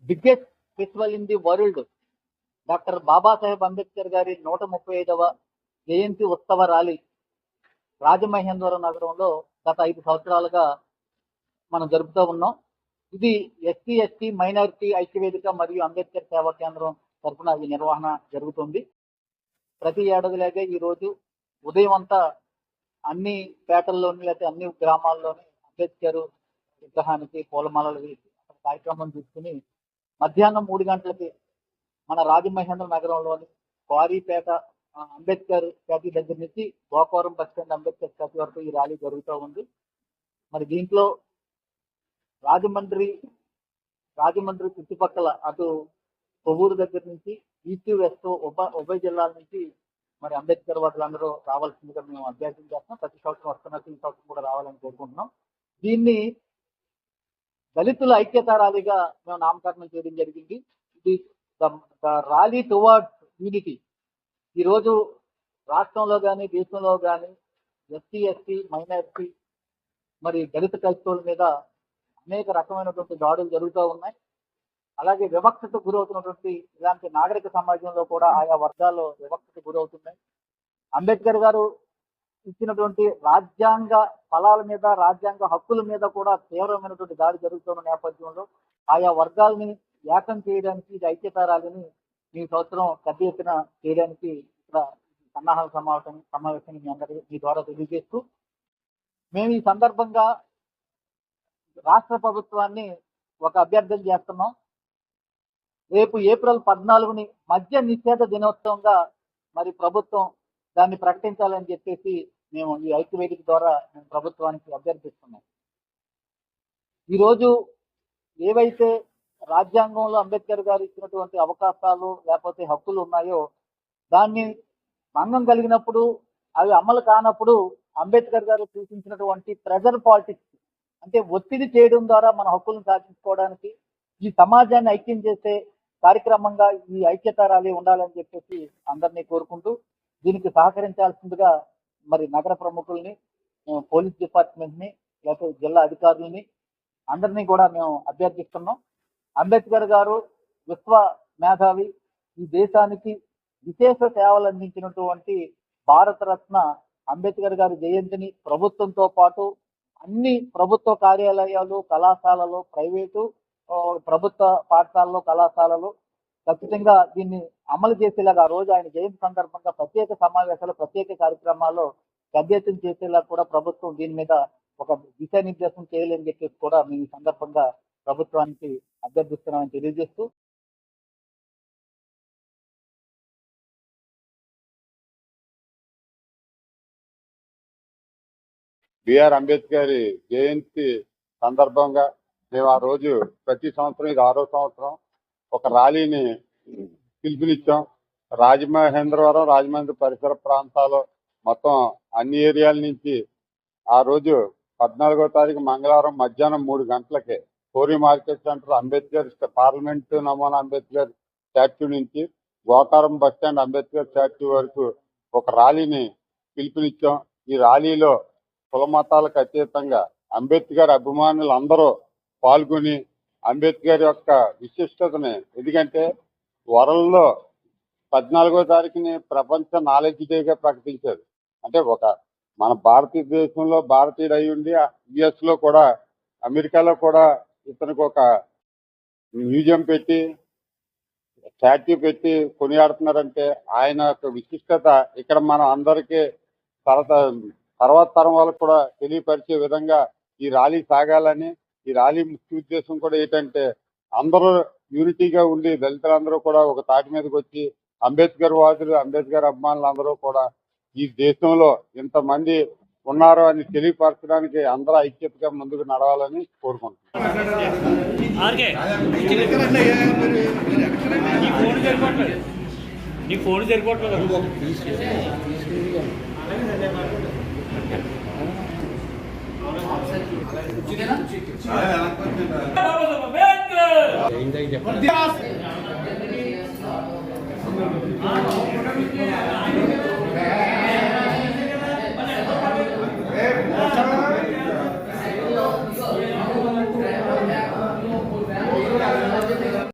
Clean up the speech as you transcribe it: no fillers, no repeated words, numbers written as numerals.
Biggest festival in the world doctor Babasaheb Ambedkar గారి 135వ జయంతి ఉత్సవ rally Rajamahendravaram నగరంలో గత 5 సంవత్సరాలుగా మనం జరుపుతూ ఉన్నాం. ఇది ఎస్సీ ఎస్టీ మైనారిటీ ఐక్యవేదిక మరియు అంబేద్కర్ సేవా కేంద్రం తరఫున ఈ నిర్వహణ జరుగుతుంది. ప్రతి ఏడాదిలాగే ఈరోజు ఉదయం అంతా అన్ని పేటల్లోని లేకపోతే అన్ని గ్రామాల్లోని అంబేద్కర్ విగ్రహానికి పూలమాలలు వేసి కార్యక్రమం తీసుకుని మధ్యాహ్నం 3 గంటలకి మన రాజమహేంద్ర నగరంలోని క్వారీపేట అంబేద్కర్ స్టాట్యూ దగ్గర నుంచి Gokavaram bus stand Ambedkar statue వరకు ఈ ర్యాలీ జరుగుతూ ఉంది. మరి దీంట్లో రాజమండ్రి చుట్టుపక్కల అటు కొవ్వూరు దగ్గర నుంచి ఈస్ట్ వెస్ట్ ఉభయ జిల్లాల నుంచి మరి అంబేద్కర్ వాళ్ళందరూ రావాల్సిందిగా మేము అభ్యర్థన చేస్తున్నాం. ప్రతి సంవత్సరం వస్తున్నట్టు ఈ సంవత్సరం కూడా రావాలని కోరుకుంటున్నాం. దీన్ని దళితుల ఐక్యత ర్యాలీగా మేము నామకరణం చేయడం జరిగింది. ఇది ర్యాలీ టువర్డ్స్ యూనిటీ. ఈరోజు రాష్ట్రంలో కానీ దేశంలో కానీ ఎస్సీ ఎస్టీ మైనారిటీ మరి దళిత క్రైస్తవుల మీద అనేక రకమైనటువంటి దాడులు జరుగుతూ ఉన్నాయి. అలాగే వివక్షకు గురవుతున్నటువంటి ఇలాంటి నాగరిక సమాజంలో కూడా ఆయా వర్గాల్లో వివక్షకు గురవుతున్నాయి. అంబేద్కర్ గారు ఇచ్చినటువంటి రాజ్యాంగ ఫలాల మీద రాజ్యాంగ హక్కుల మీద కూడా తీవ్రమైనటువంటి దాడి జరుగుతున్న నేపథ్యంలో ఆయా వర్గాలని ఏకం చేయడానికి ఇది ఐక్యతా ర్యాలీని ఈ సంవత్సరం పెద్ద ఎత్తున చేయడానికి ఇక్కడ సన్నాహాల సమావేశాన్ని మీ ద్వారా తెలియజేస్తూ మేము ఈ సందర్భంగా రాష్ట్ర ప్రభుత్వాన్ని ఒక అభ్యర్థన చేస్తున్నాం. రేపు ఏప్రిల్ 14ని మద్య నిషేధ దినోత్సవంగా మరి ప్రభుత్వం దాన్ని ప్రకటించాలని చెప్పేసి మేము ఈ ఐక్యవేదిక ద్వారా మేము ప్రభుత్వానికి అభ్యర్థిస్తున్నాం. ఈరోజు ఏవైతే రాజ్యాంగంలో అంబేద్కర్ గారు ఇచ్చినటువంటి అవకాశాలు లేకపోతే హక్కులు ఉన్నాయో దాన్ని భంగం కలిగినప్పుడు అవి అమలు కానప్పుడు అంబేద్కర్ గారు సూచించినటువంటి ప్రెజర్ పాలిటిక్స్ అంటే ఒత్తిడి చేయడం ద్వారా మన హక్కులను సాధించుకోవడానికి ఈ సమాజాన్ని ఐక్యం చేసే కార్యక్రమంగా ఈ ఐక్యతా ర్యాలీ ఉండాలని చెప్పేసి అందరినీ కోరుకుంటూ దీనికి సహకరించాల్సిందిగా మరి నగర ప్రముఖుల్ని పోలీస్ డిపార్ట్మెంట్ని లేకపోతే జిల్లా అధికారులని అందరినీ కూడా మేము అభ్యర్థిస్తున్నాం. అంబేద్కర్ గారు విశ్వ మేధావి, ఈ దేశానికి విశేష సేవలు అందించినటువంటి భారతరత్న అంబేద్కర్ గారి జయంతిని ప్రభుత్వంతో పాటు అన్ని ప్రభుత్వ కార్యాలయాలు కళాశాలలు ప్రైవేటు ప్రభుత్వ పాఠశాలలో కళాశాలలు ఖచ్చితంగా దీన్ని అమలు చేసేలాగా రోజు ఆయన జయంతి సందర్భంగా ప్రత్యేక సమావేశాలు ప్రత్యేక కార్యక్రమాల్లో పెద్ద ఎత్తున చేసేలా కూడా ప్రభుత్వం దీని మీద ఒక దిశానిర్దేశం చేయాలని చెప్పేసి కూడా మేము ఈ సందర్భంగా ప్రభుత్వానికి అభ్యర్థిస్తున్నామని తెలియజేస్తూ బిఆర్ అంబేద్కర్ జయంతి సందర్భంగా మేము ఆ రోజు ప్రతి సంవత్సరం ఇది 6వ సంవత్సరం ఒక ర్యాలీని పిలుపునిచ్చాం. రాజమహేంద్రవరం రాజమండ్రి పరిసర ప్రాంతాలు మొత్తం అన్ని ఏరియాల నుంచి ఆ రోజు 14వ తారీఖు మంగళవారం మధ్యాహ్నం 3 గంటలకే కోరి మార్కెట్ సెంటర్ అంబేద్కర్ పార్లమెంట్ నమూనా అంబేద్కర్ స్టాచ్యూ నుంచి Gokaram bus stand Ambedkar statue వరకు ఒక ర్యాలీని పిలుపునిచ్చాం. ఈ ర్యాలీలో కుల మతాలకు అతీతంగా అంబేద్కర్ అభిమానులు అందరూ పాల్గొని అంబేద్కర్ యొక్క విశిష్టతని, ఎందుకంటే వరల్డ్లో 14వ తారీఖుని ప్రపంచ నాలెడ్జ్ డేగా ప్రకటించారు. అంటే ఒక మన భారతదేశంలో భారతీయుడు అయి ఉండి యుఎస్ లో కూడా అమెరికాలో కూడా ఇతనికి ఒక మ్యూజియం పెట్టి స్టాట్యూ పెట్టి కొనియాడుతున్నారంటే ఆయన యొక్క విశిష్టత ఇక్కడ మన అందరికీ తర్వాత తరం వాళ్ళకు కూడా తెలియపరిచే విధంగా ఈ ర్యాలీ సాగాలని, ఈ ర్యాలీ ముఖ్య ఉద్దేశం కూడా ఏంటంటే అందరూ యూనిటీగా ఉండి దళితులందరూ కూడా ఒక తాటి మీదకి వచ్చి అంబేద్కర్ వాదులు అంబేద్కర్ అభిమానులు అందరూ కూడా ఈ దేశంలో ఇంతమంది ఉన్నారు అని తెలియపరచడానికి అందరూ ఐక్యతగా ముందుకు నడవాలని కోరుకుంటున్నాను. చెప్పండి.